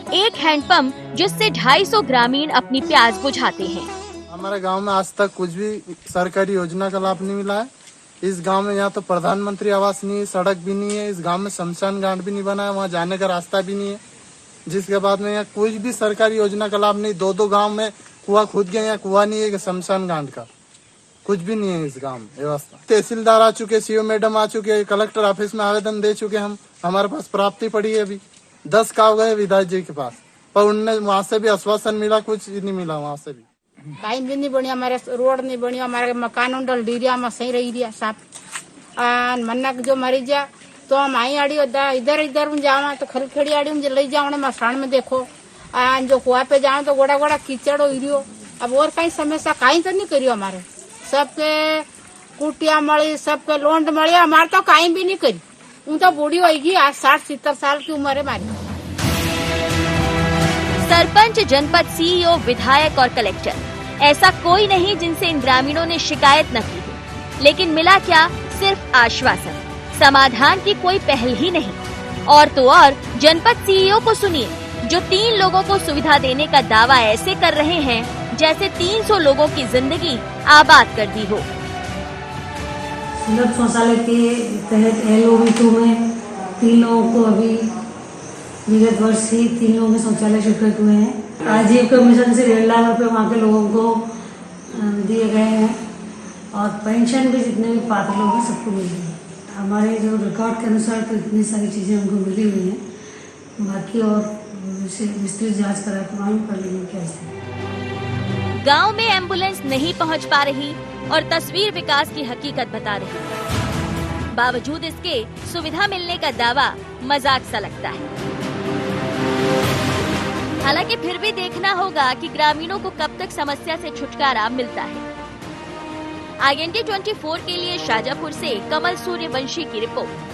एक हैंडपंप जिससे 250 ग्रामीण अपनी प्यास बुझाते हैं। हमारे गांव में आज तक कुछ भी सरकारी योजना का लाभ नहीं मिला है। इस गांव में यहाँ तो प्रधानमंत्री आवास नहीं है, सड़क भी नहीं है, इस गांव में शमशान घाट भी नहीं बना है, वहाँ जाने का रास्ता भी नहीं है। जिसके बाद में यहाँ कोई भी सरकारी योजना का लाभ नहीं। दो गांव में कुआं खुद गया, यहाँ कुआं नहीं है, शमशान घाट का कुछ भी नहीं है इस गांव में व्यवस्था। तहसीलदार आ चुके, सीओ मैडम आ चुके, कलेक्टर ऑफिस में आवेदन दे चुके हम, हमारे पास प्राप्ति पड़ी है। अभी 10 गाँव गए विधायक जी के पास, पर उनने वहाँ से भी आश्वासन मिला, कुछ नहीं मिला वहाँ से भी। कहीं भी नहीं बनी, हमारे रोड नहीं बनी, हमारे मकान डल डीरिया में सही रही दिया साफ। मन्ना जो मरी जा तो हम आई आड़ी इधर इधर जावा तो खलखेड़ी आड़ी मुझे ले जाओ मसाण में देखो। जो कुआ पे जाओ तो गोड़ा गोड़ा कीचड़ हो रियो। अब और कहीं समस्या कहीं तो नहीं करियो, हमारे सबके कुटिया मड़ी, सबके लोंड मड़ी, हमारे तो कहीं भी नहीं करी। हूँ तो बूढ़ी होगी, आज 60-70 साल की उम्र है हमारी। सरपंच, जनपद सीईओ, विधायक और कलेक्टर, ऐसा कोई नहीं जिनसे इन ग्रामीणों ने शिकायत न की हो। लेकिन मिला क्या? सिर्फ आश्वासन, समाधान की कोई पहल ही नहीं। और तो और जनपद सीईओ को सुनिए, जो 3 लोगों को सुविधा देने का दावा ऐसे कर रहे हैं जैसे 300 लोगों की जिंदगी आबाद कर दी हो। सुलभ शौचालय के तहत LOB2 में 3 लोगों को अभी विगत वर्ष ही 3 लोगों के शौचालय स्वीकृत हुए हैं। आजीविका मिशन से 1.5 लाख रुपए वहाँ के लोगों को दिए गए हैं और पेंशन भी जितने भी पात्र लोग हैं सबको मिल रही है। हमारे जो रिकॉर्ड के अनुसार तो इतनी सारी चीज़ें हमको मिली हुई हैं, बाकी और विस्तृत जांच करा के मालूम कर लेंगे क्या है। गांव में एम्बुलेंस नहीं पहुंच पा रही और तस्वीर विकास की हकीकत बता रही। बावजूद इसके सुविधा मिलने का दावा मजाक सा लगता है। हालांकि फिर भी देखना होगा कि ग्रामीणों को कब तक समस्या से छुटकारा मिलता है। IND 24 के लिए शाजापुर से कमल सूर्यवंशी की रिपोर्ट।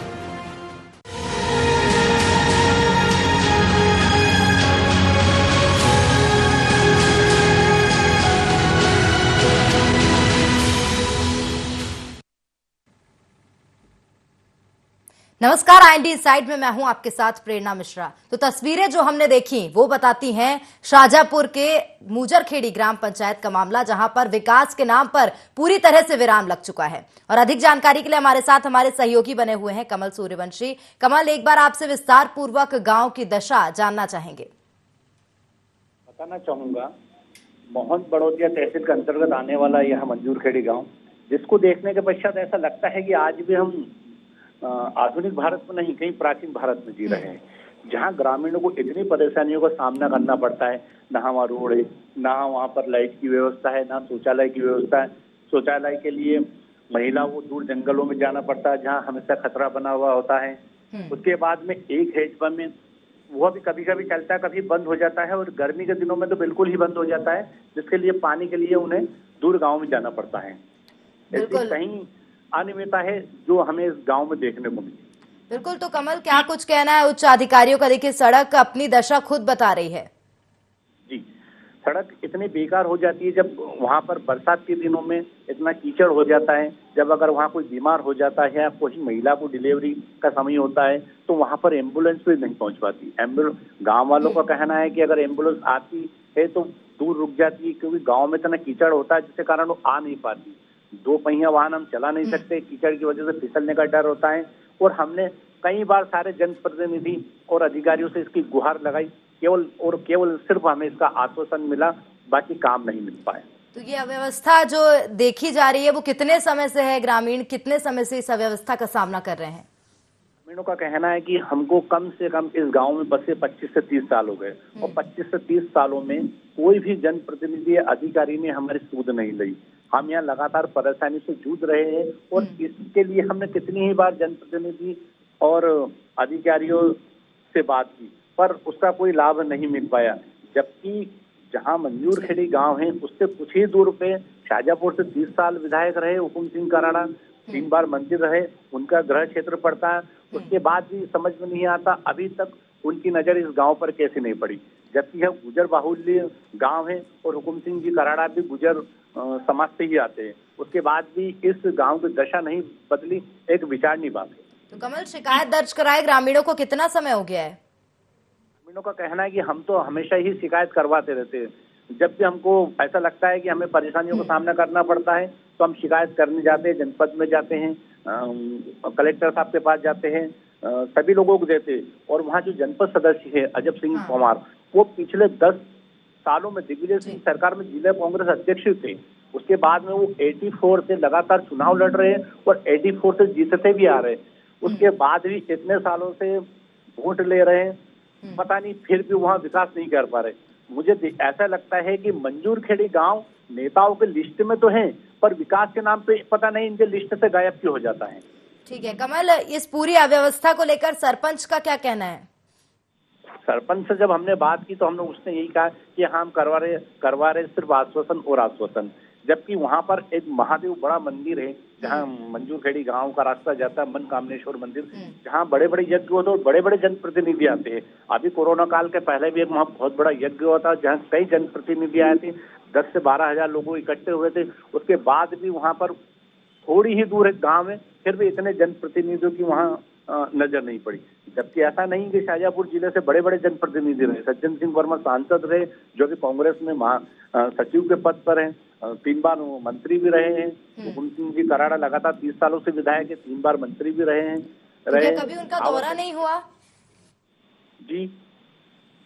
नमस्कार, IND साइड में मैं हूं आपके साथ प्रेरणा मिश्रा। तो तस्वीरें जो हमने देखी वो बताती हैं शाजापुर के मुजरखेड़ी ग्राम पंचायत का मामला, जहां पर विकास के नाम पर पूरी तरह से विराम लग चुका है। और अधिक जानकारी के लिए हमारे साथ हमारे सहयोगी बने हुए हैं कमल सूर्यवंशी। कमल, एक बार आपसे विस्तार पूर्वक गांव की दशा जानना चाहेंगे। बताना चाहूंगा, मोहन बड़ौदिया तहसील के अंतर्गत आने वाला यह मंजूरखेड़ी गाँव, जिसको देखने के पश्चात ऐसा लगता है कि आज भी हम आधुनिक भारत में नहीं, कहीं प्राचीन भारत में जी रहे हैं, जहां ग्रामीणों को इतनी परेशानियों का सामना करना पड़ता है। ना वहाँ रोड है, ना वहाँ पर लाइट की व्यवस्था है, ना शौचालय की व्यवस्था है। शौचालय के लिए महिला को दूर जंगलों में जाना पड़ता है, जहाँ हमेशा खतरा बना हुआ होता है। उसके बाद में एक हैंडपंप में वह भी कभी कभी चलता है, कभी बंद हो जाता है, और गर्मी के दिनों में तो बिल्कुल ही बंद हो जाता है, जिसके लिए पानी के लिए उन्हें दूर गाँव में जाना पड़ता है। ऐसी कहीं अनियमितता है जो हमें इस गांव में देखने को मिली। बिल्कुल, तो कमल, क्या कुछ कहना है उच्च अधिकारियों का? देखिए, सड़क अपनी दशा खुद बता रही है। जी, सड़क इतनी बेकार हो जाती है जब वहां पर बरसात के दिनों में इतना कीचड़ हो जाता है। जब अगर वहां कोई बीमार हो जाता है या कोई महिला को डिलीवरी का समय होता है तो वहां पर एम्बुलेंस भी नहीं पहुंच पाती। गाँव वालों का कहना है कि अगर एम्बुलेंस आती है तो दूर रुक जाती है, क्योंकि गाँव में इतना कीचड़ होता है जिसके कारण वो आ नहीं पाती। 2 पहिया वाहन हम चला नहीं सकते, कीचड़ की वजह से फिसलने का डर होता है। और हमने कई बार सारे जनप्रतिनिधि और अधिकारियों से इसकी गुहार लगाई, केवल सिर्फ हमें इसका आश्वासन मिला, बाकी काम नहीं मिल पाया। तो ये अव्यवस्था जो देखी जा रही है वो कितने समय से है? ग्रामीण कितने समय से इस अव्यवस्था का सामना कर रहे हैं? ग्रामीणों का कहना है कि हमको कम से कम इस गांव में बसे 25 से 30 साल हो गए, और 25 से 30 सालों में कोई भी जनप्रतिनिधि अधिकारी ने हमारी सूद नहीं ली। हम यहाँ लगातार परेशानी से जूझ रहे हैं, और इसके लिए हमने कितनी ही बार जनप्रतिनिधि और अधिकारियों से बात की, पर उसका कोई लाभ नहीं मिल पाया। जबकि जहाँ मंजूरखेड़ी गांव है उससे कुछ ही दूर पे शाजापुर से 30 साल विधायक रहे हुकुम सिंह कराड़ा, 3 बार मंत्री रहे, उनका गृह क्षेत्र पड़ता है। उसके बाद भी समझ में नहीं आता अभी तक उनकी नजर इस गांव पर कैसे नहीं पड़ी, जबकि यह गुजर बाहुल्य गांव है और हुकुम सिंह जी कराड़ा भी गुजर समाज से ही आते हैं। उसके बाद भी इस गांव की दशा नहीं बदली, एक विचारणीय बात है। तो कमल, शिकायत दर्ज कराए ग्रामीणों को कितना समय हो गया है? ग्रामीणों का कहना है कि हम तो हमेशा ही शिकायत करवाते रहते हैं। जब भी हमको ऐसा लगता है कि हमें परेशानियों का सामना करना पड़ता है तो हम शिकायत करने जाते हैं, जनपद में जाते हैं, कलेक्टर साहब के पास जाते हैं, सभी लोगों को देते हैं। और वहाँ जो जनपद सदस्य है अजब सिंह परमार, वो पिछले 10 सालों में दिग्विजय सिंह सरकार में जिला कांग्रेस अध्यक्ष थे। उसके बाद में वो 84 से लगातार चुनाव लड़ रहे हैं और 84 से जीतते भी आ रहे हैं। उसके बाद भी इतने सालों से वोट ले रहे हैं, पता नहीं फिर भी वहाँ विकास नहीं कर पा रहे। मुझे ऐसा लगता है कि मंजूर खेड़ी गांव नेताओं के लिस्ट में तो है, पर विकास के नाम पे पता नहीं इनके लिस्ट से गायब क्यों हो जाता है। ठीक है कमल, इस पूरी अव्यवस्था को लेकर सरपंच का क्या कहना है? सरपंच से जब हमने बात की तो हमने उसने यही कहा कि हम करवा रहे सिर्फ आश्वासन और आश्वासन, जबकि वहां पर एक महादेव बड़ा मंदिर है जहां मंजूर खेड़ी गांव का रास्ता जाता है, मन कामनेश्वर मंदिर, जहां बड़े बड़े यज्ञ होते और बड़े बड़े जनप्रतिनिधि आते हैं। अभी कोरोना काल के पहले भी एक वहाँ बहुत बड़ा यज्ञ हुआ था जहाँ कई जनप्रतिनिधि आए थे, 10 से 12 हजार लोग इकट्ठे हुए थे। उसके बाद भी वहां पर थोड़ी ही दूर एक गाँव है, फिर भी इतने जनप्रतिनिधियों की वहाँ नजर नहीं पड़ी। जबकि ऐसा नहीं कि शाहजहाँपुर जिले से बड़े बड़े जनप्रतिनिधि रहे। सज्जन सिंह वर्मा सांसद रहे जो कि कांग्रेस में सचिव के पद पर हैं, 3 बार मंत्री भी रहे हैं। मुकुंद सिंह जी कराड़ा लगातार 30 सालों से विधायक है, 3 बार मंत्री भी रहे हैं। कभी उनका दौरा नहीं हुआ जी?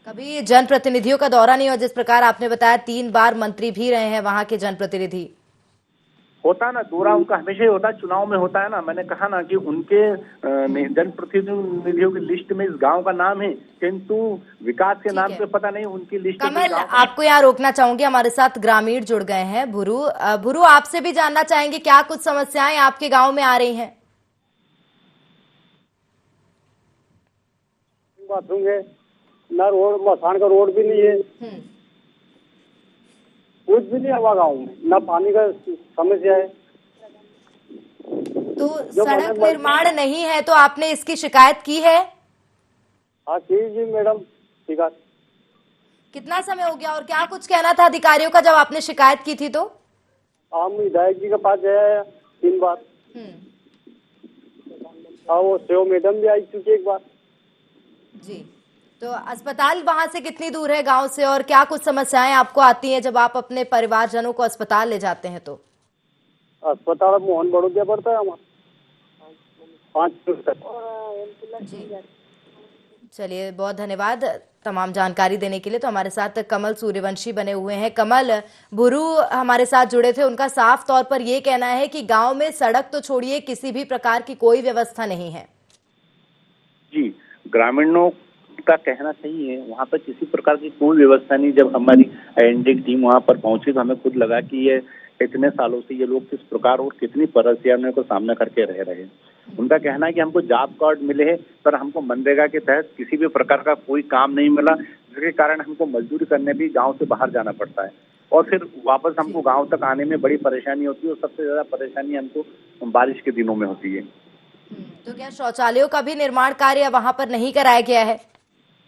कभी जनप्रतिनिधियों का दौरा नहीं हुआ? जिस प्रकार आपने बताया 3 बार मंत्री भी रहे हैं वहां के जनप्रतिनिधि। होता ना, दौरा उनका हमेशा ही होता है, चुनाव में होता है ना। मैंने कहा ना कि उनके जनप्रतिनिधियों की लिस्ट में इस गांव का नाम है, किंतु विकास के नाम पे पता नहीं उनकी लिस्ट। कमल, आपको यहाँ रोकना चाहूंगी, हमारे साथ ग्रामीण जुड़ गए हैं। भुरू, आपसे भी जानना चाहेंगे क्या कुछ समस्याएं आपके गांव में आ रही हैं? बाथरूम है ना, रोड मसान का रोड भी नहीं है, कुछ भी नहीं हवा गाँव में, ना पानी का समस्या है। तो सड़क निर्माण नहीं है तो आपने इसकी शिकायत की है? हाँ की जी मैडम शिकायत। कितना समय हो गया और क्या कुछ कहना था अधिकारियों का जब आपने शिकायत की थी? तो हम विधायक जी के पास गए 3 बार। हाँ, वो सेव मैडम भी आई चुकी एक बार जी। तो अस्पताल वहां से कितनी दूर है गांव से, और क्या कुछ समस्याएं आपको आती हैं जब आप अपने परिवारजनों को अस्पताल ले जाते हैं? तो अस्पताल मोहन बड़ौदिया पड़ता है हमारा 5 किलोमीटर। जी चलिए, बहुत धन्यवाद तमाम जानकारी देने के लिए। तो हमारे साथ कमल सूर्यवंशी बने हुए हैं। कमल, भुरू हमारे साथ जुड़े थे, उनका साफ तौर पर ये कहना है कि गांव में सड़क तो छोड़िए, किसी भी प्रकार की कोई व्यवस्था नहीं है। जी, ग्रामीणों का कहना सही है, वहाँ पर किसी प्रकार की कोई व्यवस्था नहीं। जब हमारी एनडीए की टीम वहाँ पर पहुंची तो हमें खुद लगा कि ये इतने सालों से ये लोग किस प्रकार और कितनी परेशानियों का सामना करके रह रहे हैं। उनका कहना है कि हमको जॉब कार्ड मिले हैं पर हमको मनरेगा के तहत किसी भी प्रकार का कोई काम नहीं मिला, जिसके कारण हमको मजदूरी करने भी गाँव से बाहर जाना पड़ता है और फिर वापस हमको गाँव तक आने में बड़ी परेशानी होती है। और सबसे ज्यादा परेशानी हमको बारिश के दिनों में होती है। तो क्या शौचालयों का भी निर्माण कार्य वहां पर नहीं कराया गया है?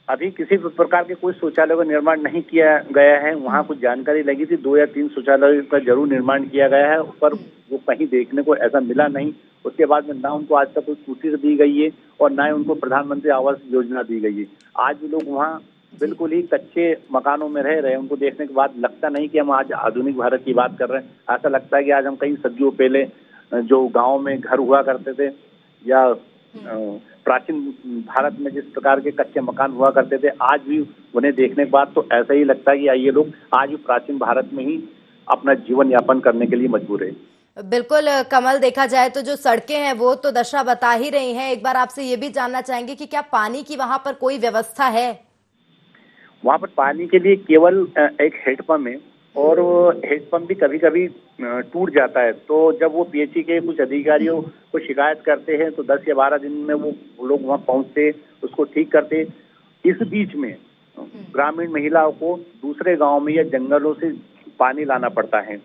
अभी किसी प्रकार के कोई शौचालय का निर्माण नहीं किया गया है। वहाँ कुछ जानकारी लगी थी 2 या 3 शौचालय का जरूर निर्माण किया गया है, पर वो कहीं देखने को ऐसा मिला नहीं। उसके बाद में ना उनको आज तक कोई स्वीकृति दी गई है और ना ही उनको प्रधानमंत्री आवास योजना दी गई है। आज भी लोग वहाँ बिल्कुल ही कच्चे मकानों में रह रहे हैं। उनको देखने के बाद लगता नहीं कि हम आज आधुनिक भारत की बात कर रहे हैं। ऐसा लगता है कि आज हम कई सदियों पहले जो गाँव में घर हुआ करते थे या प्राचीन भारत में जिस प्रकार के कच्चे मकान हुआ करते थे, आज भी उन्हें देखने के बाद तो ऐसा ही लगता है कि ये लोग आज भी प्राचीन भारत में ही अपना जीवन यापन करने के लिए मजबूर है। बिल्कुल कमल, देखा जाए तो जो सड़कें हैं वो तो दशा बता ही रही हैं। एक बार आपसे ये भी जानना चाहेंगे कि क्या पानी की वहां पर कोई व्यवस्था है? वहाँ पर पानी के लिए केवल एक हेडपंप है और हेडपंप भी कभी कभी टूट जाता है। तो जब वो पीएचई के कुछ अधिकारियों को शिकायत करते हैं तो 10 या 12 दिन में वो लोग वहाँ पहुँचते, उसको ठीक करते। इस बीच में ग्रामीण महिलाओं को दूसरे गांव में या जंगलों से पानी लाना पड़ता है।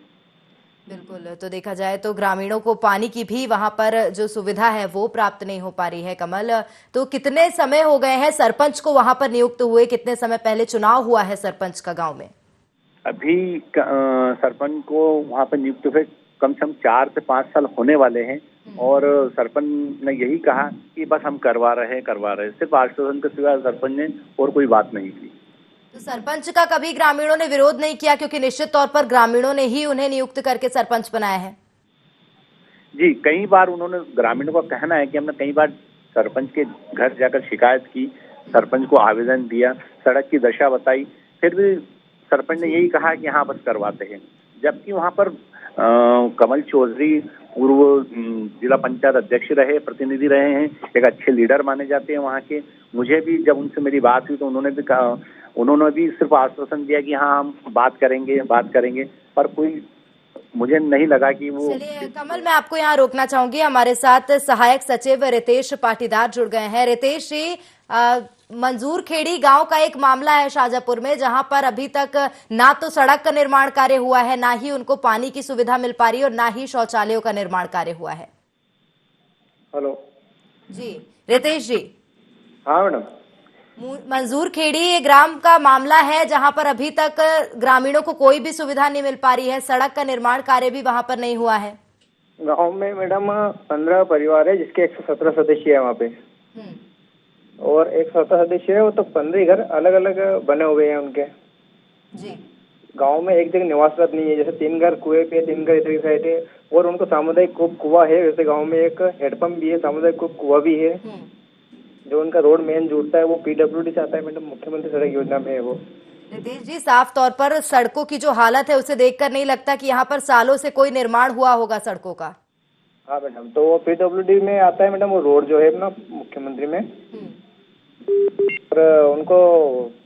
बिल्कुल, तो देखा जाए तो ग्रामीणों को पानी की भी वहां पर जो सुविधा है वो प्राप्त नहीं हो पा रही है। कमल, तो कितने समय हो गए हैं सरपंच को वहां पर नियुक्त हुए? कितने समय पहले चुनाव हुआ है सरपंच का गांव में? अभी सरपंच को वहाँ पर नियुक्त हुए कम से कम 4 से 5 साल होने वाले हैं। और सरपंच ने यही कहा कि बस हम करवा रहे हैं, सिर्फ आश्वासन के सिवा सरपंच ने और कोई बात नहीं की। तो सरपंच का कभी ग्रामीणों ने विरोध नहीं किया, क्योंकि निश्चित तौर पर ग्रामीणों ने ही उन्हें नियुक्त करके सरपंच बनाया है। जी, कई बार उन्होंने, ग्रामीणों का कहना है कि हमने कई बार सरपंच के घर जाकर शिकायत की, सरपंच को आवेदन दिया, सड़क की दशा बताई, फिर भी सरपंच ने यही कहा कि हाँ बस करवाते हैं। जबकि वहाँ पर कमल चौधरी पूर्व जिला पंचायत अध्यक्ष रहे, प्रतिनिधि रहे हैं, एक अच्छे लीडर माने जाते हैं वहाँ के। मुझे भी जब उनसे मेरी बात हुई तो उन्होंने भी सिर्फ आश्वासन दिया कि हाँ हम बात करेंगे, पर कोई मुझे नहीं लगा कि वो। चलिए कमल, मैं आपको यहाँ रोकना चाहूंगी। हमारे साथ सहायक सचिव रितेश पाटीदार जुड़ गए हैं। रितेश जी, मंजूर खेड़ी गांव का एक मामला है शाहजहांपुर में, जहां पर अभी तक ना तो सड़क का निर्माण कार्य हुआ है, ना ही उनको पानी की सुविधा मिल पा रही है और ना ही शौचालयों का निर्माण कार्य हुआ है। हेलो जी रितेश जी। हाँ मैडम, मंजूर खेड़ी ग्राम का मामला है जहां पर अभी तक ग्रामीणों को कोई भी सुविधा नहीं मिल पा रही है, सड़क का निर्माण कार्य भी वहां पर नहीं हुआ है। गांव में मैडम 15 परिवार है जिसके 117 सदस्य है वहाँ पे, और 117 सदस्य है वो तो 15 घर अलग अलग बने हुए हैं उनके। जी। गांव में एक जगह निवासरत नहीं है, जैसे 3 घर कुएं पे, 3 घर इधर साइड है, और उनको सामुदायिक कुआं है। वैसे गांव में एक हेडपंप भी है, सामुदायिक कुआं भी है। जो उनका रोड मेन जुड़ता है वो पीडब्ल्यूडी से आता है मैडम, मुख्यमंत्री सड़क योजना में है वो। रितेश जी, साफ तौर पर सड़कों की जो हालत है उसे देखकर नहीं लगता कि यहाँ पर सालों से कोई निर्माण हुआ होगा सड़कों का। हाँ मैडम, तो वो पीडब्ल्यूडी में आता है मैडम वो रोड जो है ना मुख्यमंत्री में, और उनको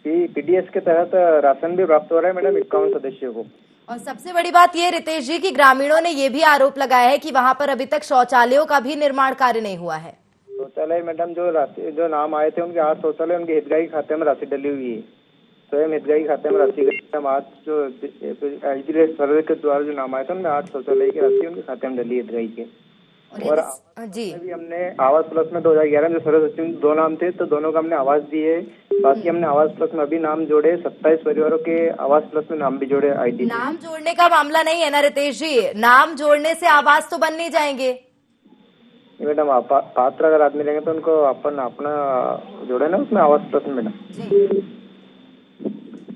पीडीएस के तहत राशन भी प्राप्त हो रहा है मैडम 51 सदस्यों को। और सबसे बड़ी बात ये रितेश जी कि ग्रामीणों ने ये भी आरोप लगाया है कि वहां पर अभी तक शौचालयों का भी निर्माण कार्य नहीं हुआ है। शौचालय मैडम जो नाम आए थे उनके 8 शौचालय उनके हितग्राही खाते में राशि डली हुई है, स्वयं हितग्राही खाते में राशि। आज जो सर्वे के द्वारा जो नाम आए थे उनमें 8 शौचालय की राशि उनके खाते में डली है हितग्राही के। और जी अभी हमने आवास प्लस में 2011 में सर्वे सचिव 2 नाम थे तो दोनों का हमने आवास दिए। बाकी हमने आवास प्लस में अभी नाम जोड़े, 27 परिवारों के आवास प्लस में नाम भी जोड़े। आईडी नाम जोड़ने का मामला नहीं है ना रितेश जी, नाम जोड़ने से आवास तो बन नहीं जाएंगे मैडम। पात्र अगर आदमी लेंगे तो उनको अपना जोड़े ना उसमें आवास प्लस में मैडम,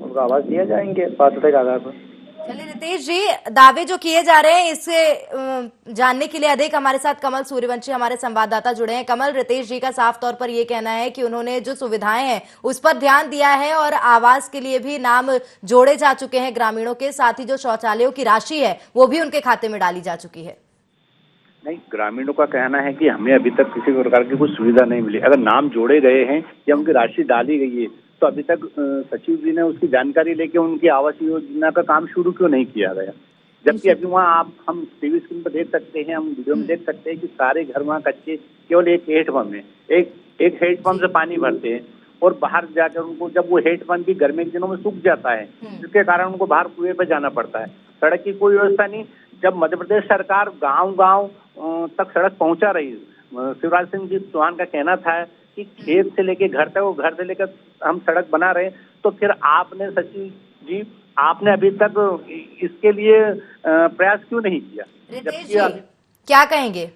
उनको आवास दिया जाएंगे पात्रता के आधार पर। चलिए रितेश जी, दावे जो किए जा रहे हैं इससे जानने के लिए अधिक हमारे साथ कमल सूर्यवंशी हमारे संवाददाता जुड़े हैं। कमल, रितेश जी का साफ तौर पर ये कहना है कि उन्होंने जो सुविधाएं हैं उस पर ध्यान दिया है और आवास के लिए भी नाम जोड़े जा चुके हैं ग्रामीणों के, साथ ही जो शौचालयों की राशि है वो भी उनके खाते में डाली जा चुकी है। नहीं, ग्रामीणों का कहना है कि हमें अभी तक किसी प्रकार की कोई सुविधा नहीं मिली। अगर नाम जोड़े गए हैं या उनकी राशि डाली गई है तो अभी तक सचिव जी ने उसकी जानकारी लेके उनकी आवास योजना का काम शुरू क्यों नहीं किया गया? जबकि अभी वहाँ हम टीवी स्क्रीन पर देख सकते हैं, हम वीडियो में देख सकते हैं कि सारे घर वहाँ कच्चे, केवल एक हैंडपंप है, एक हैंडपंप से पानी भरते हैं और बाहर जाकर उनको, जब वो हैंडपंप भी गर्मी के दिनों में सूख जाता है जिसके कारण उनको बाहर कुएं पर जाना पड़ता है। सड़क की कोई व्यवस्था नहीं। जब मध्य प्रदेश सरकार गाँव तक सड़क पहुँचा रही, शिवराज सिंह जी चौहान का कहना था कि खेत से लेके घर तक और घर से लेकर हम सड़क बना रहे हैं, तो फिर आपने सचिव जी आपने अभी तक इसके लिए प्रयास क्यों नहीं किया? रितेश जी क्या कहेंगे?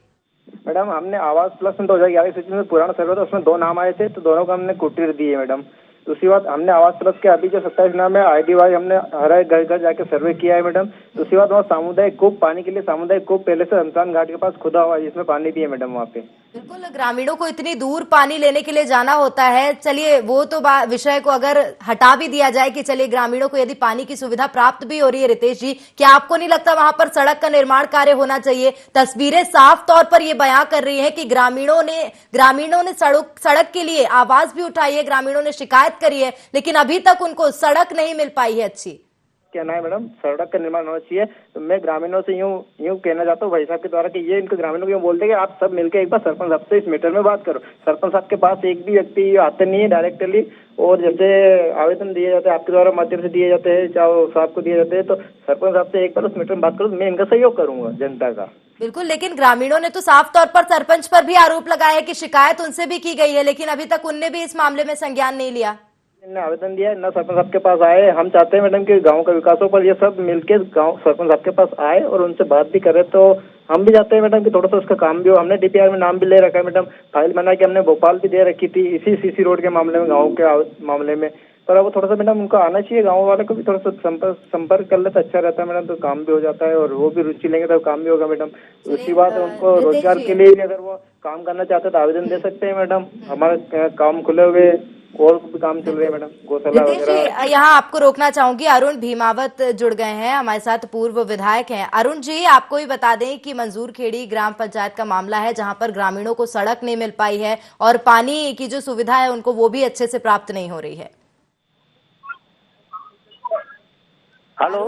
मैडम, हमने आवास प्लस में 2011 सचिव में पुराना सर्वे था उसमें 2 नाम आए थे तो दोनों को हमने कुटीर दिए मैडम। दूसरी बात, हमने आवास प्लस के अभी जो 27 नाम है आईडी वाइज हमने हर एक घर जाके सर्वे किया है मैडम। दूसरी बात, वहाँ सामुदायिक कूप, पानी के लिए सामुदायिक कूप पहले से शमशान घाट के पास खुदा हुआ है जिसमें पानी भी है मैडम वहाँ पे। बिल्कुल, ग्रामीणों को इतनी दूर पानी लेने के लिए जाना होता है। चलिए वो तो विषय को अगर हटा भी दिया जाए कि चलिए ग्रामीणों को यदि पानी की सुविधा प्राप्त भी हो रही है, रितेश जी क्या आपको नहीं लगता वहां पर सड़क का निर्माण कार्य होना चाहिए? तस्वीरें साफ तौर पर ये बयां कर रही है कि ग्रामीणों ने सड़क के लिए आवाज भी उठाई है, ग्रामीणों ने शिकायत करी है, लेकिन अभी तक उनको सड़क नहीं मिल पाई है अच्छी। कहना है मैडम सड़क का निर्माण होना चाहिए। तो मैं ग्रामीणों से यूं कहना चाहता हूँ भाई साहब के द्वारा कि ये इनको ग्रामीणों को यूं बोलते हैं कि आप सब मिलकर एक बार सरपंच साहब से इस मैटर में बात करो। सरपंच साहब के पास एक भी व्यक्ति आते नहीं है डायरेक्टली, और जैसे आवेदन दिए जाते हैं आपके द्वारा माध्यम से दिए जाते हैं, चाहे साहब को दिए जाते हैं, तो सरपंच साहब से एक बार उस मैटर में बात करो। मैं इनका सहयोग करूंगा जनता का। बिल्कुल, लेकिन ग्रामीणों ने तो साफ तौर पर सरपंच पर भी आरोप लगाया है कि शिकायत उनसे भी की गई है, लेकिन अभी तक उनने भी इस मामले में संज्ञान नहीं लिया। आवेदन दिया है, न सरपंच साहब के पास आए। हम चाहते हैं मैडम कि गांव का विकास हो, पर ये सब मिलके गांव सरपंच साहब के पास आए और उनसे बात भी करे तो हम भी चाहते हैं मैडम कि थोड़ा सा उसका काम भी हो। हमने डीपीआर में नाम भी ले रखा है मैडम, फाइल बना के हमने भोपाल भी दे रखी थी इसी सीसी रोड के मामले में, गाँव के मामले में। पर अब थोड़ा सा मैडम उनको आना चाहिए, गाँव वाले को भी थोड़ा सा संपर्क कर ले तो अच्छा रहता है मैडम, तो काम भी हो जाता है और वो भी रुचि लेंगे तो काम भी होगा मैडम। उसकी बात है, उनको रोजगार के लिए भी अगर वो काम करना चाहते हैं तो आवेदन दे सकते हैं मैडम। हमारे काम खुले हुए और भी काम चल रहे हैं मैडम, गौशाला वगैरह। यहाँ आपको रोकना चाहूंगी, अरुण भीमावत जुड़ गए हैं हमारे साथ, पूर्व विधायक हैं। अरुण जी, आपको ही बता दें कि मंजूर खेड़ी ग्राम पंचायत का मामला है जहां पर ग्रामीणों को सड़क नहीं मिल पाई है और पानी की जो सुविधा है उनको वो भी अच्छे से प्राप्त नहीं हो रही है। हेलो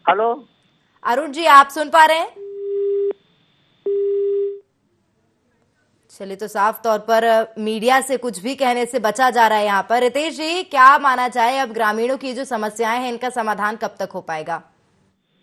हेलो अरुण जी, आप सुन पा रहे हैं? चलिए, तो साफ तौर पर मीडिया से कुछ भी कहने से बचा जा रहा है यहाँ पर। रितेश जी, क्या माना जाए, अब ग्रामीणों की जो समस्याएं हैं इनका समाधान कब तक हो पाएगा?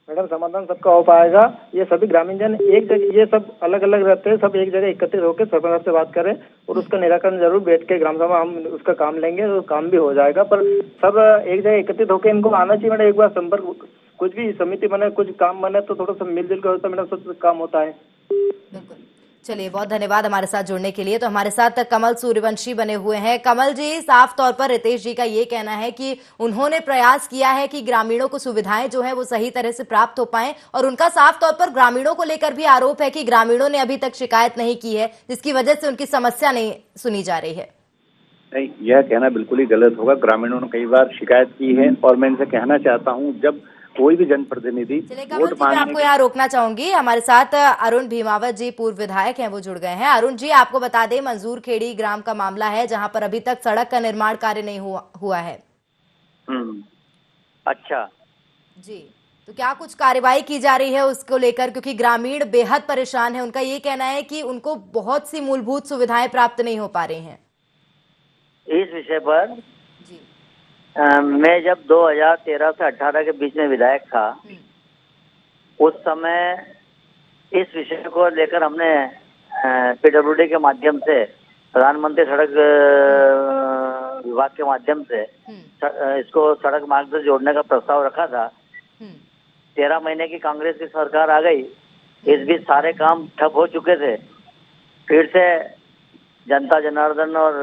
मैडम समाधान सबका हो पाएगा। ये सभी ग्रामीण जन एक जगह, ये सब अलग अलग रहते हैं, सब एक जगह एकत्रित होकर सरपंच साहब से बात करें और उसका निराकरण जरूर बैठ के ग्राम सभा हम उसका काम लेंगे और काम भी हो जाएगा। पर सब एक जगह एकत्रित होकर इनको आना चाहिए मैडम, एक बार संपर्क, कुछ भी समिति बने, कुछ काम बने तो थोड़ा सा मिलजुल कर होता है मैडम, सब काम होता है। बिल्कुल। चलिए, बहुत धन्यवाद हमारे साथ जुड़ने के लिए। तो हमारे साथ कमल सूर्यवंशी बने हुए हैं। कमल जी, साफ तौर पर रितेश जी का ये कहना है कि उन्होंने प्रयास किया है कि ग्रामीणों को सुविधाएं जो है वो सही तरह से प्राप्त हो पाएं और उनका साफ तौर पर ग्रामीणों को लेकर भी आरोप है कि ग्रामीणों ने अभी तक शिकायत नहीं की है, जिसकी वजह से उनकी समस्या नहीं सुनी जा रही है। नहीं, यह कहना बिल्कुल ही गलत होगा। ग्रामीणों ने कई बार शिकायत की है और मैं इनसे कहना चाहता हूँ, जब कोई भी जनप्रतिनिधि वोट मैं आपको यहाँ रोकना चाहूंगी। हमारे साथ अरुण भीमावत जी, पूर्व विधायक हैं, वो जुड़ गए हैं। अरुण जी, आपको बता दें, मंजूर खेड़ी ग्राम का मामला है जहां पर अभी तक सड़क का निर्माण कार्य नहीं हुआ है। अच्छा जी, तो क्या कुछ कार्रवाई की जा रही है उसको लेकर, क्योंकि ग्रामीण बेहद परेशान है। उनका ये कहना है कि उनको बहुत सी मूलभूत सुविधाएं प्राप्त नहीं हो पा रही हैं। इस विषय पर मैं जब 2013 से 18 के बीच में विधायक था, उस समय इस विषय को लेकर हमने पीडब्ल्यूडी के माध्यम से, प्रधानमंत्री सड़क विभाग के माध्यम से इसको सड़क मार्ग से जोड़ने का प्रस्ताव रखा था। 13 महीने की कांग्रेस की सरकार आ गई, इस बीच सारे काम ठप हो चुके थे। फिर से जनता जनार्दन और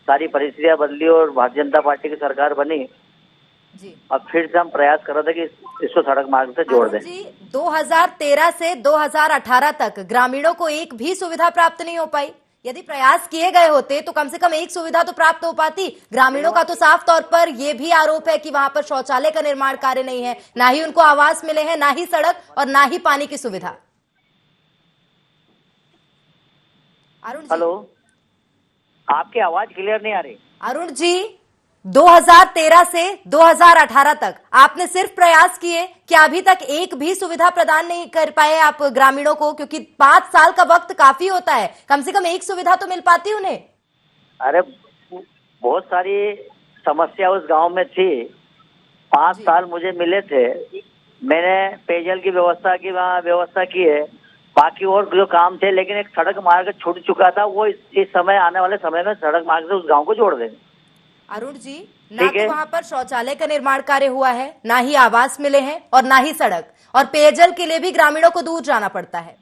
सारी परिस्थितियां बदली और भारतीय जनता पार्टी की सरकार बनी जी। अब फिर से हम प्रयास कर रहे थे कि इसको सड़क मार्ग से जोड़ दें। 2013 से 2018 तक ग्रामीणों को एक भी सुविधा प्राप्त नहीं हो पाई। यदि प्रयास किए गए होते तो कम से कम एक सुविधा तो प्राप्त हो पाती। ग्रामीणों का तो साफ तौर पर यह भी आरोप है कि वहां पर शौचालय का निर्माण कार्य नहीं है, ना ही उनको आवास मिले हैं, ना ही सड़क और ना ही पानी की सुविधा। अरुण जी, हेलो, आपकी आवाज क्लियर नहीं आ रही। अरुण जी, 2013 से 2018 तक आपने सिर्फ प्रयास किए कि अभी तक एक भी सुविधा प्रदान नहीं कर पाए आप ग्रामीणों को, क्योंकि 5 साल का वक्त काफी होता है, कम से कम एक सुविधा तो मिल पाती उन्हें। अरे बहुत सारी समस्या उस गांव में थी। 5 साल मुझे मिले थे, मैंने पेयजल की व्यवस्था की है, बाकी और जो काम थे, लेकिन एक सड़क मार्ग छूट चुका था, वो इस समय आने वाले समय में सड़क मार्ग से उस गांव को जोड़ देंगे। अरुण जी, ना तो वहां पर शौचालय का निर्माण कार्य हुआ है, ना ही आवास मिले हैं और ना ही सड़क, और पेयजल के लिए भी ग्रामीणों को दूर जाना पड़ता है।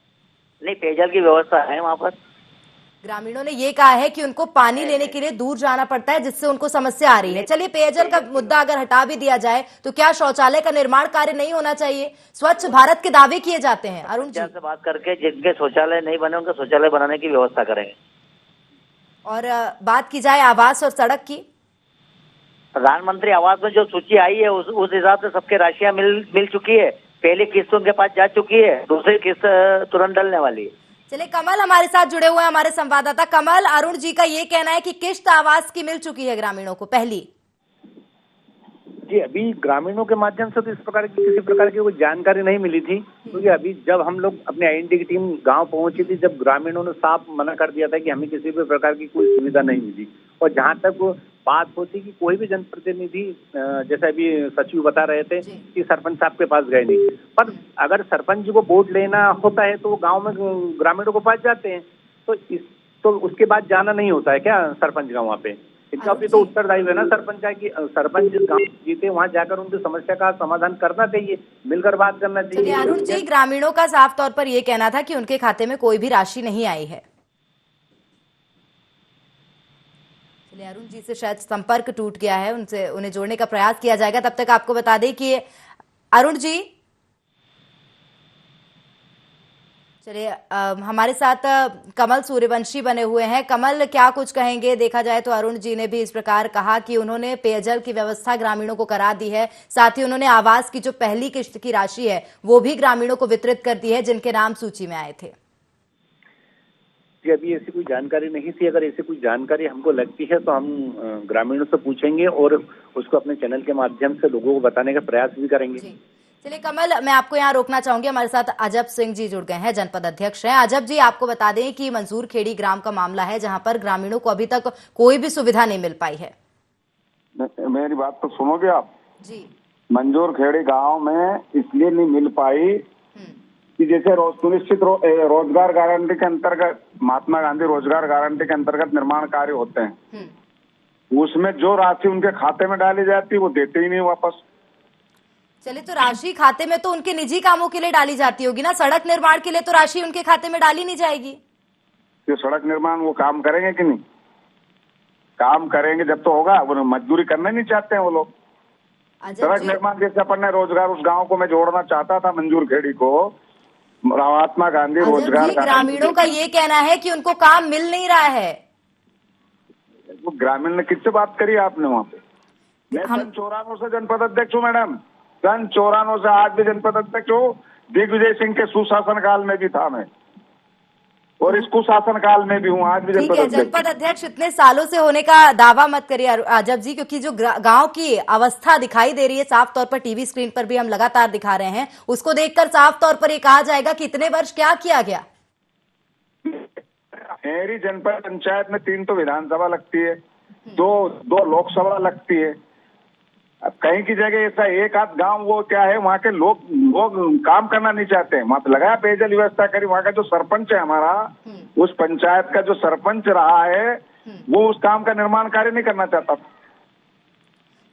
नहीं, पेयजल की व्यवस्था है वहां पर। ग्रामीणों ने ये कहा है कि उनको पानी लेने के लिए दूर जाना पड़ता है, जिससे उनको समस्या आ रही है। चलिए, पेयजल का मुद्दा अगर हटा भी दिया जाए तो क्या शौचालय का निर्माण कार्य नहीं होना चाहिए? स्वच्छ भारत के दावे किए जाते हैं। अरुण जी से बात करके जिनके शौचालय नहीं बने उनके शौचालय बनाने की व्यवस्था करेंगे। और बात की जाए आवास और सड़क की, प्रधानमंत्री आवास में जो सूची आई है उस हिसाब से सबके राशियां मिल चुकी है। पहली किस्त उनके पास जा चुकी है, दूसरी किस्त तुरंत डलने वाली है। चलिए, कमल हमारे साथ जुड़े हुए हैं, हमारे संवाददाता कमल। अरुण जी का ये कहना है कि किस्त आवास की मिल चुकी है ग्रामीणों को पहली। जी, अभी ग्रामीणों के माध्यम से तो इस प्रकार की किसी प्रकार की कोई जानकारी नहीं मिली थी, क्योंकि अभी जब हम लोग अपने आईएनडी की टीम गांव पहुंची थी, जब ग्रामीणों ने साफ मना कर दिया था कि हमें किसी भी प्रकार की कोई सुविधा नहीं मिली। और जहां तक बात होती कि कोई भी जनप्रतिनिधि, जैसे अभी सचिव बता रहे थे कि सरपंच साहब के पास गए नहीं, पर अगर सरपंच जी को वोट लेना होता है तो वो गाँव में ग्रामीणों के पास जाते हैं, तो उसके बाद जाना नहीं होता है क्या सरपंच का वहाँ पे? इनका भी तो उत्तरदायित्व है ना सरपंच का कि सरपंच जिस गांव जीते वहां जाकर उनकी समस्या का समाधान करना चाहिए, मिलकर बात करना चाहिए। अरुण जी, ग्रामीणों का साफ तौर पर ये कहना था कि उनके खाते में कोई भी राशि नहीं आई है। चलिए, अरुण जी से शायद संपर्क टूट गया है, उनसे उन्हें जोड़ने का प्रयास किया जाएगा। तब तक आपको बता दें कि अरुण जी, चलिए हमारे साथ कमल सूर्यवंशी बने हुए हैं। कमल, क्या कुछ कहेंगे? देखा जाए तो अरुण जी ने भी इस प्रकार कहा कि उन्होंने पेयजल की व्यवस्था ग्रामीणों को करा दी है, साथ ही उन्होंने आवास की जो पहली किश्त की राशि है वो भी ग्रामीणों को वितरित कर दी है जिनके नाम सूची में आए थे। जी, अभी ऐसी कोई जानकारी नहीं थी। अगर ऐसी कोई जानकारी हमको लगती है तो हम ग्रामीणों से पूछेंगे और उसको अपने चैनल के माध्यम से लोगों को बताने का प्रयास भी करेंगे। चलिए कमल, मैं आपको यहाँ रोकना चाहूंगी। हमारे साथ अजब सिंह जी जुड़ गए हैं, जनपद अध्यक्ष हैं। अजब जी, आपको बता दें कि मंजूर खेड़ी ग्राम का मामला है जहां पर ग्रामीणों को अभी तक कोई भी सुविधा नहीं मिल पाई है। मेरी बात तो सुनोगे आप जी। मंजूर खेड़ी गांव में इसलिए नहीं मिल पाई कि जैसे सुनिश्चित रोजगार गारंटी के अंतर्गत, महात्मा गांधी रोजगार गारंटी के अंतर्गत निर्माण कार्य होते हैं, उसमें जो राशि उनके खाते में डाली जाती है वो देते ही नहीं वापस। चलिए, तो राशि खाते में तो उनके निजी कामों के लिए डाली जाती होगी ना, सड़क निर्माण के लिए तो राशि उनके खाते में डाली नहीं जाएगी। ये सड़क निर्माण वो काम करेंगे कि नहीं? काम करेंगे जब तो होगा। वो मजदूरी करना नहीं चाहते हैं वो लोग। सड़क निर्माण जैसे अपन ने रोजगार उस गांव को मैं जोड़ना चाहता था, मंजूर खेड़ी को, महात्मा गांधी रोजगार। ग्रामीणों का ये कहना है कि उनको काम मिल नहीं रहा है। वो ग्रामीण ने किससे बात करी आपने वहाँ पे? मैं सन 94 से जनपद अध्यक्ष हूँ मैडम, सन 94 से आज भी जनपद अध्यक्ष हूँ। दिग्विजय सिंह के सुशासन काल में भी था मैं, और इस कुशासन काल में भी हूँ, आज भी जनपद अध्यक्ष। जनपद अध्यक्ष इतने सालों से होने का दावा मत करिए अजब जी, क्योंकि जो गांव की अवस्था दिखाई दे रही है साफ तौर पर टीवी स्क्रीन पर भी हम लगातार दिखा रहे हैं, उसको देखकर साफ तौर पर ये कहा जाएगा कि इतने वर्ष क्या किया गया। मेरी जनपद पंचायत में 3 तो विधानसभा लगती है, दो लोकसभा लगती है। अब कहीं की जगह ऐसा एक आध गांव वो क्या है, वहाँ के लोग काम करना नहीं चाहते हैं। वहाँ पे लगाया पेयजल व्यवस्था करी, वहाँ का जो सरपंच है हमारा, उस पंचायत का जो सरपंच रहा है वो उस काम का निर्माण कार्य नहीं करना चाहता।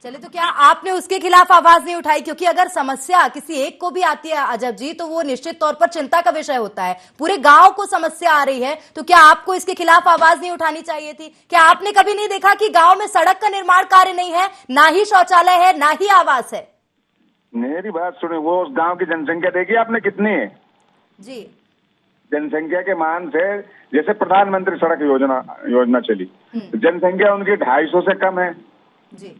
चलिए, तो क्या आपने उसके खिलाफ आवाज नहीं उठाई? क्योंकि अगर समस्या किसी एक को भी आती है अजब जी, तो वो निश्चित तौर पर चिंता का विषय होता है। पूरे गांव को समस्या आ रही है, तो क्या आपको इसके खिलाफ आवाज नहीं उठानी चाहिए थी? क्या आपने कभी नहीं देखा कि गांव में सड़क का निर्माण कार्य नहीं है, ना ही शौचालय है, ना ही आवास है? मेरी बात सुने, वो उस गाँव की जनसंख्या देखी आपने कितनी है? जी, जनसंख्या के मान से जैसे प्रधानमंत्री सड़क योजना चली, जनसंख्या उनकी 250 से कम है जी,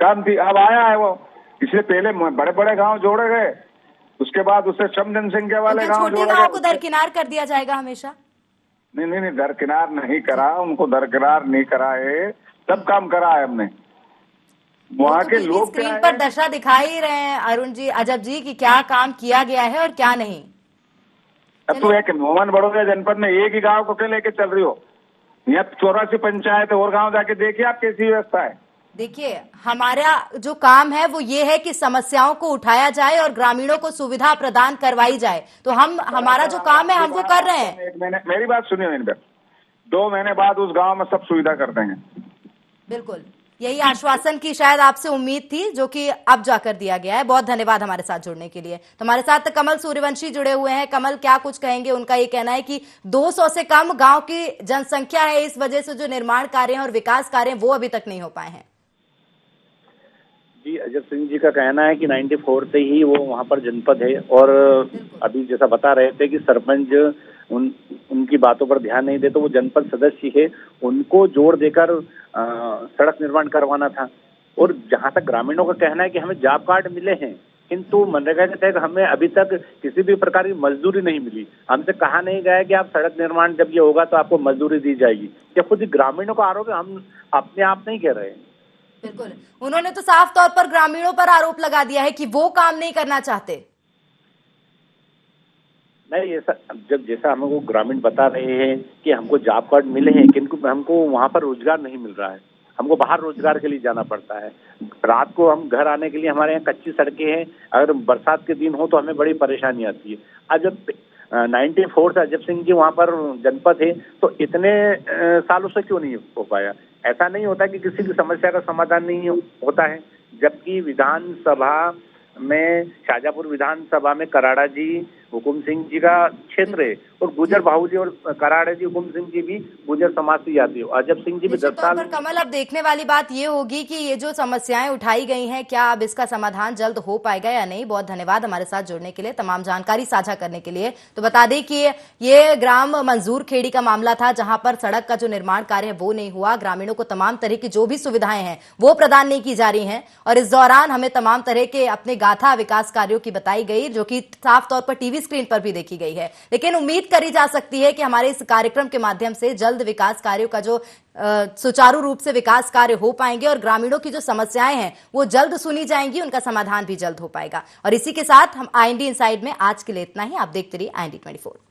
कम थी, अब आया है वो। इसलिए पहले बड़े बड़े गांव जोड़े गए, उसके बाद उससे कम जनसंख्या वाले गांव जोड़े गए। को दरकिनार कर दिया जाएगा हमेशा? नहीं, दरकिनार नहीं करा, उनको दरकिनार नहीं कराए, सब काम करा है हमने। वहाँ के लोग स्क्रीन पर दशा दिखाई रहे हैं अरुण जी, अजब जी, कि क्या काम किया गया है और क्या नहीं। अब तो एक मोहन बड़ौदा जनपद में एक ही गांव को क्या लेके चल रही हो? यहाँ 84 पंचायत और गांव जाके देखिए आप कैसी व्यवस्था है। देखिए, हमारा जो काम है वो ये है कि समस्याओं को उठाया जाए और ग्रामीणों को सुविधा प्रदान करवाई जाए। तो हमारा जो काम है हम वो कर रहे हैं। मेरी बात सुनिए, 2 महीने बाद उस गांव में सब सुविधा कर देंगे। बिल्कुल, यही आश्वासन की शायद आपसे उम्मीद थी, जो कि अब जाकर दिया गया है। बहुत धन्यवाद हमारे साथ जुड़ने के लिए। तो हमारे साथ कमल सूर्यवंशी जुड़े हुए हैं। कमल, क्या कुछ कहेंगे? उनका ये कहना है कि 200 से कम गांव की जनसंख्या है, इस वजह से जो निर्माण कार्य हैं और विकास कार्य हैं वो अभी तक नहीं हो पाए हैं। जी, अजब सिंह जी का कहना है कि 94 से ही वो वहाँ पर जनपद है, और अभी जैसा बता रहे थे कि सरपंच उनकी बातों पर ध्यान नहीं दे, तो वो जनपद सदस्य है, उनको जोड़ देकर सड़क निर्माण करवाना था। और जहाँ तक ग्रामीणों का कहना है कि हमें जॉब कार्ड मिले हैं, किंतु मनरेगा के तहत हमें अभी तक किसी भी प्रकार की मजदूरी नहीं मिली। हमसे कहा नहीं गया कि आप सड़क निर्माण जब ये होगा तो आपको मजदूरी दी जाएगी। ये खुद ही ग्रामीणों का आरोप है, हम अपने आप नहीं कह रहे हैं। बिल्कुल, उन्होंने तो साफ तौर पर ग्रामीणों पर आरोप लगा दिया है कि वो काम नहीं करना चाहते। नहीं, ऐसा जब जैसा हमको ग्रामीण बता रहे हैं कि हमको जॉब कार्ड मिले हैं, किंतु हमको वहाँ पर रोजगार नहीं मिल रहा है, हमको बाहर रोजगार के लिए जाना पड़ता है। रात को हम घर आने के लिए हमारे यहाँ कच्ची सड़कें हैं, अगर बरसात के दिन हो तो हमें बड़ी परेशानी आती है। आज जब 94 से अजब सिंह जी वहाँ पर जनपद है, तो इतने सालों से क्यों नहीं हो पाया? ऐसा नहीं होता कि किसी की समस्या का समाधान नहीं होता है। जबकि विधानसभा में, शाहजहांपुर विधानसभा में कराड़ा जी हुकुम सिंह जी का क्षेत्र है और गुजर बाहू जी और कराड़ा जी हुकुम सिंह जी भी गुजर समाज से जाती हो। अजब सिंह जी भी 10 साल। कमल, अब देखने वाली बात ये होगी कि ये जो समस्याएं उठाई गई हैं, क्या अब इसका समाधान जल्द हो पाएगा या नहीं। बहुत धन्यवाद हमारे साथ जुड़ने के लिए, तमाम जानकारी साझा करने के लिए। तो बता दें कि ये ग्राम मंजूर खेड़ी का मामला था, जहां पर सड़क का जो निर्माण कार्य है वो नहीं हुआ। ग्रामीणों को तमाम तरह की जो भी सुविधाएं हैं वो प्रदान नहीं की जा रही हैं और इस दौरान हमें तमाम तरह के अपने गाथा विकास कार्यों की बताई गई, जो कि साफ तौर पर टीवी स्क्रीन पर भी देखी गई है। लेकिन उम्मीद करी जा सकती है कि हमारे इस कार्यक्रम के माध्यम से जल्द विकास कार्यों का जो सुचारू रूप से विकास कार्य हो पाएंगे और ग्रामीणों की जो समस्याएं हैं वो जल्द सुनी जाएंगी, उनका समाधान भी जल्द हो पाएगा। और इसी के साथ हम IND इनसाइड में आज के लिए इतना ही। आप देखते रहिए IND 24।